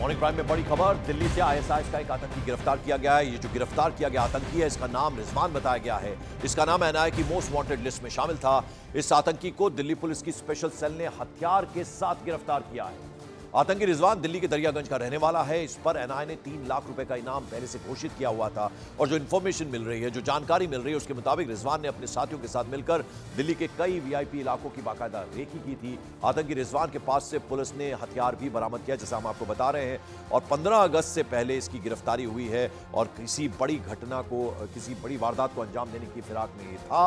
Morning prime में बड़ी खबर, दिल्ली से आईएसआईएस का एक आतंकी गिरफ्तार किया गया है। ये जो गिरफ्तार किया गया आतंकी है, इसका नाम रिजवान बताया गया है। इसका नाम एनआईए की मोस्ट वांटेड लिस्ट में शामिल था। इस आतंकी को दिल्ली पुलिस की स्पेशल सेल ने हथियार के साथ गिरफ्तार किया है। आतंकी रिजवान दिल्ली के दरियागंज का रहने वाला है। इस पर एनआईए ने 3 लाख रुपए का इनाम पहले से घोषित किया हुआ था। और जो इंफॉर्मेशन मिल रही है, जो जानकारी मिल रही है, उसके मुताबिक रिजवान ने अपने साथियों के साथ मिलकर दिल्ली के कई वीआईपी इलाकों की बाकायदा रेकी की थी। आतंकी रिजवान के पास से पुलिस ने हथियार भी बरामद किया, जैसा हम आपको बता रहे हैं। और 15 अगस्त से पहले इसकी गिरफ्तारी हुई है और किसी बड़ी घटना को, किसी बड़ी वारदात को अंजाम देने की फिराक में ये था।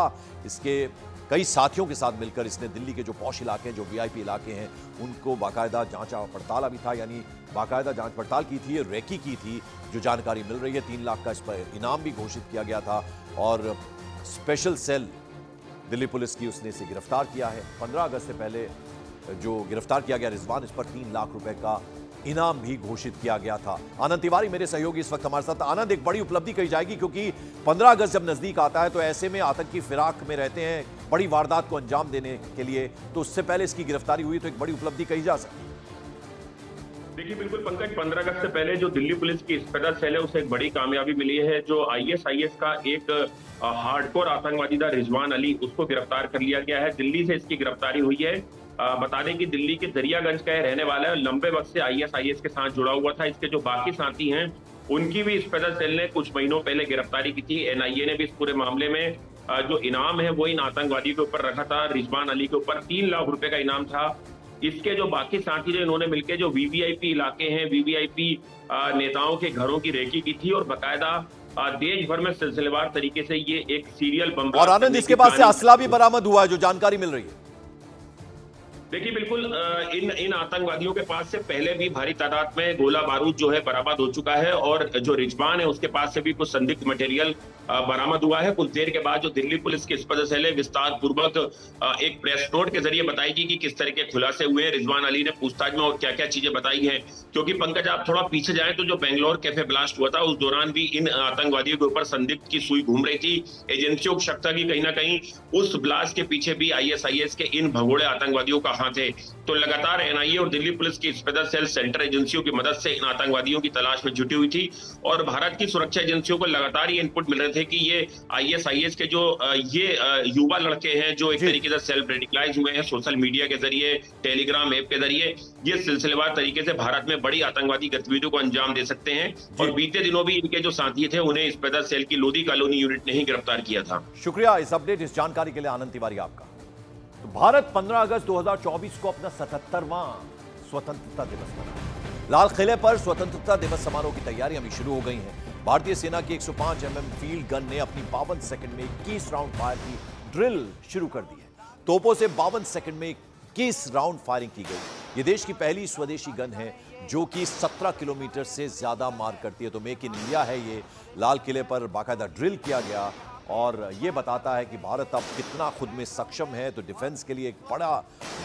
इसके कई साथियों के साथ मिलकर इसने दिल्ली के जो पॉश इलाके हैं, जो वीआईपी इलाके हैं, उनको बाकायदा जांच पड़ताल भी था, यानी बाकायदा जांच पड़ताल की थी, रेकी की थी। जो जानकारी मिल रही है, 3 लाख का इस पर इनाम भी घोषित किया गया था। और स्पेशल सेल दिल्ली पुलिस की, उसने इसे गिरफ्तार किया है। 15 अगस्त से पहले जो गिरफ्तार किया गया रिजवान, इस पर 3 लाख रुपए का इनाम भी घोषित किया गया था। आनंद तिवारी मेरे सहयोगी इस वक्त हमारे साथ। आनंद, एक बड़ी उपलब्धि कही जाएगी क्योंकि 15 अगस्त जब नजदीक आता है तो ऐसे में आतंकी फिराक में रहते हैं बड़ी वारदात को अंजाम देने के लिए, तो उससे पहले इसकी गिरफ्तारी हुई, तो एक बड़ी उपलब्धि कही जा सकती है। देखिए बिल्कुल पंकज, 15 अगस्त से पहले जो दिल्ली पुलिस की स्पेशल सेल है उसे एक बड़ी कामयाबी मिली है। जो आईएसआईएस का एक हार्डकोर आतंकवादी था रिजवान अली, उसको गिरफ्तार कर लिया गया है। दिल्ली से इसकी गिरफ्तारी हुई है। बता दें कि दिल्ली के दरियागंज का रहने वाला है, लंबे वक्त से आईएसआईएस के साथ जुड़ा हुआ था। इसके जो बाकी साथी हैं उनकी भी स्पेशल सेल ने कुछ महीनों पहले गिरफ्तारी की थी। एनआईए ने भी इस पूरे मामले में जो इनाम है वो इन आतंकवादी के ऊपर रखा था। रिजवान अली के ऊपर 3 लाख रुपए का इनाम था। इसके जो बाकी साथी थे, इन्होंने मिलकर जो वीवीआईपी इलाके हैं, वीवीआईपी नेताओं के घरों की रेकी की थी और बाकायदा देश भर में सिलसिलेवार तरीके से ये एक सीरियल बम। और आनंद, इसके पास से असला भी बरामद हुआ है, जो जानकारी मिल रही है। देखिए बिल्कुल, इन आतंकवादियों के पास से पहले भी भारी तादाद में गोला बारूद जो है बरामद हो चुका है। और जो रिजवान है उसके पास से भी कुछ संदिग्ध मटेरियल बरामद हुआ है। कुछ देर के बाद जो दिल्ली पुलिस की स्पेशल सेल है विस्तार पूर्वक एक प्रेस नोट के जरिए बताएगी कि किस तरह के खुलासे हुए हैं। रिजवान अली ने पूछताछ में और क्या क्या चीजें बताई हैं, क्योंकि पंकज आप थोड़ा पीछे जाएं तो जो बेंगलोर कैफे ब्लास्ट हुआ था उस दौरान भी इन आतंकवादियों के ऊपर संदिग्ध की सुई घूम रही थी। एजेंसियों को शक था कि कहीं ना कहीं उस ब्लास्ट के पीछे भी आईएसआईएस के इन भगोड़े आतंकवादियों का हाथ है। तो लगातार एनआईए और दिल्ली पुलिस की स्पेशल सेल सेंट्रल एजेंसियों की मदद से इन आतंकवादियों की तलाश में जुटी हुई थी। और भारत की सुरक्षा एजेंसियों को लगातार ये इनपुट मिल रहे थे कि ये आईएसआईएस के जो ये युवा लड़के हैं जो एक तरीके से सेल्फ रेडिकलाइज हुए हैं सोशल मीडिया के जरिए, टेलीग्राम ऐप के जरिए, ये सिलसिलेवार तरीके से भारत में बड़ी आतंकवादी गतिविधियों को अंजाम दे सकते हैं। और बीते दिनों भी इनके जो साथी थे उन्हें स्पेशल सेल की लोधी कॉलोनी यूनिट ने ही गिरफ्तार किया था। शुक्रिया इस अपडेट, इस जानकारी के लिए आनंद तिवारी आपका। तो भारत 15 अगस्त 2024 को अपना 77वां स्वतंत्रता दिवस मनाया। लाल किले पर स्वतंत्रता दिवस समारोह की तैयारियां भी शुरू हो गई हैं। भारतीय सेना की 105 फील्ड गन ने अपनी 52 सेकंड में 21 राउंड फायर की ड्रिल शुरू कर दी है। तोपों से 52 सेकंड में 21 राउंड फायरिंग की गई। ये देश की पहली स्वदेशी गन है जो कि 17 किलोमीटर से ज्यादा मार करती है। तो मेक इन इंडिया है ये। लाल किले पर बाकायदा ड्रिल किया गया और ये बताता है कि भारत अब कितना खुद में सक्षम है। तो डिफेंस के लिए एक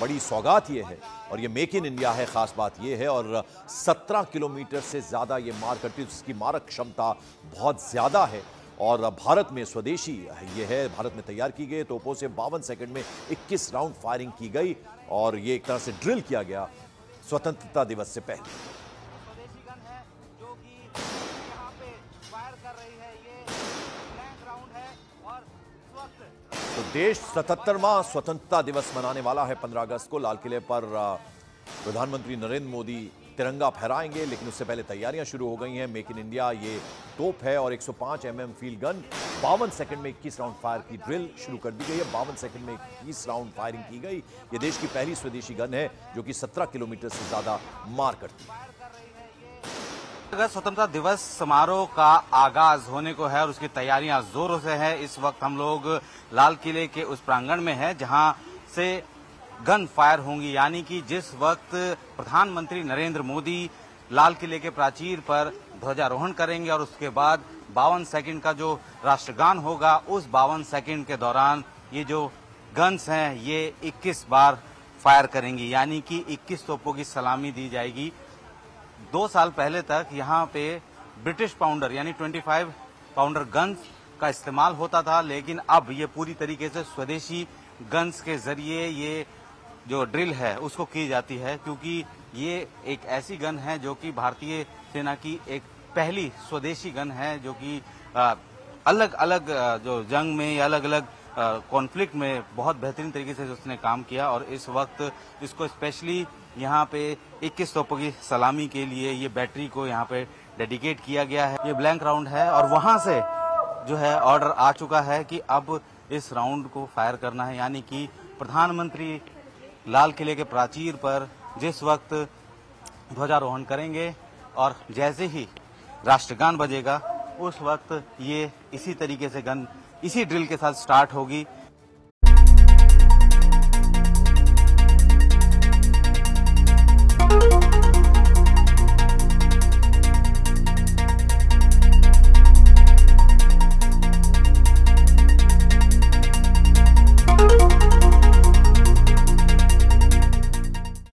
बड़ी सौगात ये है और ये मेक इन इंडिया है, खास बात ये है। और 17 किलोमीटर से ज़्यादा ये मार करती है, जिसकी मारक क्षमता बहुत ज़्यादा है। और भारत में स्वदेशी ये है, भारत में तैयार की गई तोपों से 52 सेकंड में 21 राउंड फायरिंग की गई और ये एक तरह से ड्रिल किया गया स्वतंत्रता दिवस से पहले। तो देश 77वां स्वतंत्रता दिवस मनाने वाला है 15 अगस्त को। लाल किले पर प्रधानमंत्री नरेंद्र मोदी तिरंगा फहराएंगे, लेकिन उससे पहले तैयारियां शुरू हो गई हैं। मेक इन इंडिया ये तोप है और 105 फील्ड गन, 52 सेकंड में 21 राउंड फायर की ड्रिल शुरू कर दी गई है। 52 सेकंड में 21 राउंड फायरिंग की गई। ये देश की पहली स्वदेशी गन है जो कि 17 किलोमीटर से ज्यादा मार करती है। अगस्त स्वतंत्रता दिवस समारोह का आगाज होने को है और उसकी तैयारियां जोरों से है। इस वक्त हम लोग लाल किले के उस प्रांगण में हैं जहां से गन फायर होंगी, यानी कि जिस वक्त प्रधानमंत्री नरेंद्र मोदी लाल किले के प्राचीर पर ध्वजारोहण करेंगे और उसके बाद 52 सेकंड का जो राष्ट्रगान होगा, उस 52 सेकंड के दौरान ये जो गन्स हैं ये 21 बार फायर करेंगी, यानी कि 21 तोपों की सलामी दी जाएगी। 2 साल पहले तक यहाँ पे ब्रिटिश पाउंडर यानी 25 पाउंडर गन्स का इस्तेमाल होता था, लेकिन अब ये पूरी तरीके से स्वदेशी गन्स के जरिए ये जो ड्रिल है उसको की जाती है, क्योंकि ये एक ऐसी गन है जो कि भारतीय सेना की एक पहली स्वदेशी गन है, जो कि अलग अलग जो जंग में या अलग अलग कॉन्फ्लिक्ट में बहुत बेहतरीन तरीके से उसने काम किया। और इस वक्त इसको स्पेशली यहाँ पे 21 तोपों की सलामी के लिए ये बैटरी को यहाँ पे डेडिकेट किया गया है। ये ब्लैंक राउंड है और वहां से जो है ऑर्डर आ चुका है कि अब इस राउंड को फायर करना है, यानी कि प्रधानमंत्री लाल किले के प्राचीर पर जिस वक्त ध्वजारोहण करेंगे और जैसे ही राष्ट्रगान बजेगा उस वक्त ये इसी तरीके से गन इसी ड्रिल के साथ स्टार्ट होगी।